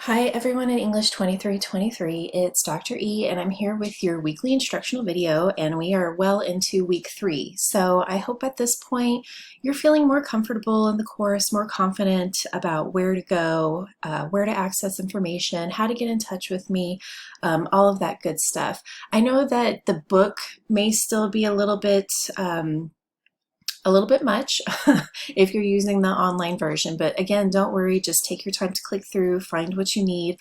Hi everyone in English 2323, it's Dr. E and I'm here with your weekly instructional video and we are well into week 3. So I hope at this point you're feeling more comfortable in the course, more confident about where to go, where to access information, how to get in touch with me, all of that good stuff. I know that the book may still be a little bit much if you're using the online version, but again, don't worry, just take your time to click through, find what you need,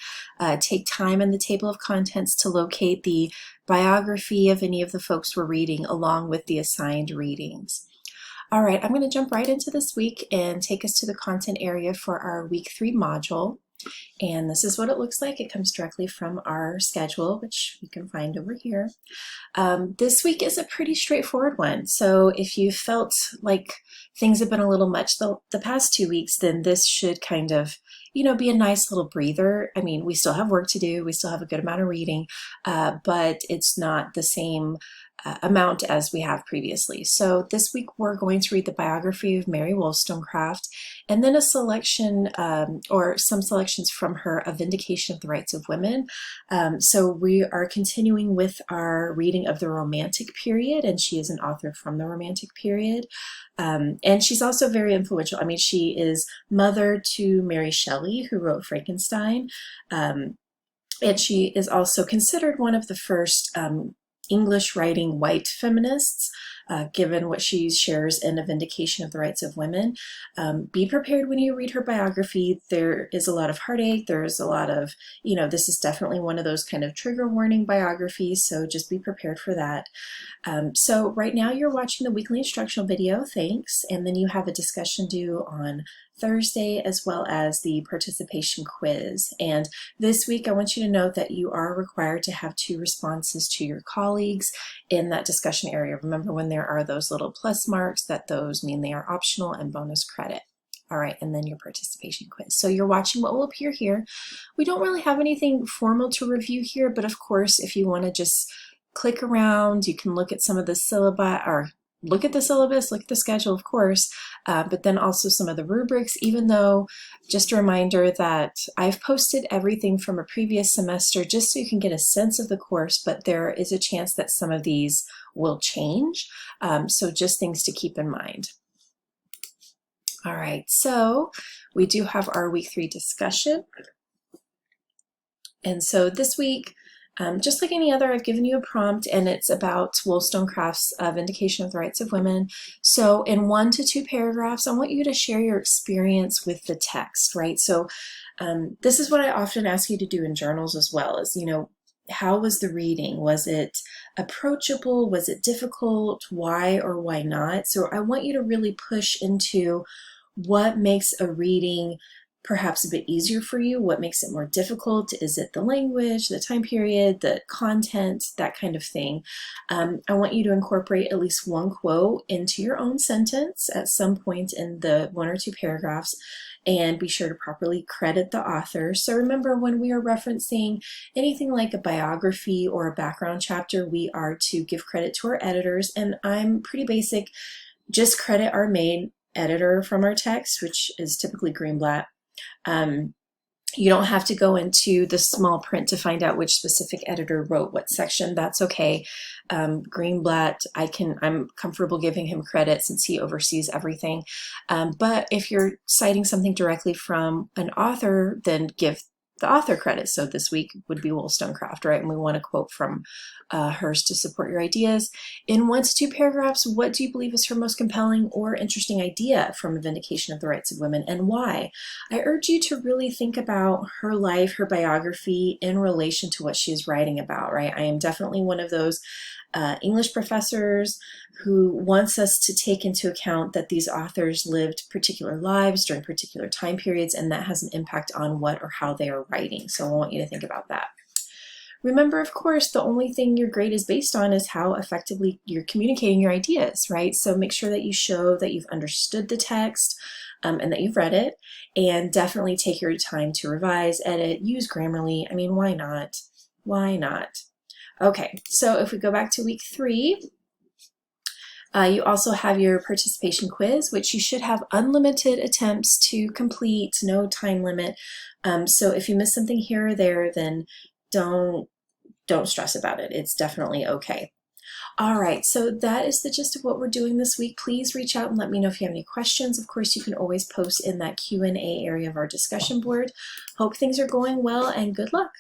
take time in the table of contents to locate the biography of any of the folks we're reading along with the assigned readings. All right, I'm going to jump right into this week and take us to the content area for our week 3 module. And this is what it looks like. It comes directly from our schedule, which you can find over here. This week is a pretty straightforward one. So if you felt like things have been a little much the past 2 weeks, then this should kind of, be a nice little breather. I mean, we still have work to do. We still have a good amount of reading, but it's not the same amount as we have previously. So this week we're going to read the biography of Mary Wollstonecraft and then a selection or some selections from her A Vindication of the Rights of Women. So we are continuing with our reading of the Romantic period, and she is an author from the Romantic period. And she's also very influential. I mean, she is mother to Mary Shelley, who wrote Frankenstein. And she is also considered one of the first English writing white feminists, given what she shares in A Vindication of the Rights of Women. Be prepared when you read her biography. There is a lot of heartache. There's a lot of, this is definitely one of those kind of trigger warning biographies, so just be prepared for that. So right now you're watching the weekly instructional video, thanks, and then you have a discussion due on Thursday as well as the participation quiz. And this week I want you to note that you are required to have 2 responses to your colleagues in that discussion area. Remember, when there are those little plus marks, that those mean they are optional and bonus credit. All right, and then your participation quiz. So you're watching what will appear here. We don't really have anything formal to review here, but of course, if you want to just click around, you can look at some of the syllabi, or look at the syllabus, look at the schedule, of course, but then also some of the rubrics, even though, just a reminder that I've posted everything from a previous semester just so you can get a sense of the course, but there is a chance that some of these will change. So just things to keep in mind. All right, so we do have our week 3 discussion. And so this week, just like any other, I've given you a prompt and it's about Wollstonecraft's Vindication of the Rights of Women. So in 1 to 2 paragraphs, I want you to share your experience with the text, right? So this is what I often ask you to do in journals as well, is, how was the reading? Was it approachable? Was it difficult? Why or why not? So I want you to really push into what makes a reading perhaps a bit easier for you, what makes it more difficult. Is it the language, the time period, the content, that kind of thing? I want you to incorporate at least 1 quote into your own sentence at some point in the 1 or 2 paragraphs, and be sure to properly credit the author. So remember, when we are referencing anything like a biography or a background chapter, we are to give credit to our editors, and I'm pretty basic, just credit our main editor from our text, which is typically Greenblatt. You don't have to go into the small print to find out which specific editor wrote what section. That's okay. Greenblatt, I'm comfortable giving him credit since he oversees everything. But if you're citing something directly from an author, then give the author credit. So this week would be Wollstonecraft, right? And we want to quote from hers to support your ideas. In 1 to 2 paragraphs, what do you believe is her most compelling or interesting idea from A Vindication of the Rights of Women, and why? I urge you to really think about her life, her biography in relation to what she is writing about, right? I am definitely one of those English professors who wants us to take into account that these authors lived particular lives during particular time periods, and that has an impact on what or how they are writing. So I want you to think about that. Remember, of course, the only thing your grade is based on is how effectively you're communicating your ideas, right? So make sure that you show that you've understood the text and that you've read it, and definitely take your time to revise, edit, use Grammarly. I mean, why not? Why not? Okay, so if we go back to week 3, you also have your participation quiz, which you should have unlimited attempts to complete, no time limit. So if you miss something here or there, then don't stress about it. It's definitely okay. All right, so that is the gist of what we're doing this week. Please reach out and let me know if you have any questions. Of course, you can always post in that Q&A area of our discussion board. Hope things are going well, and good luck.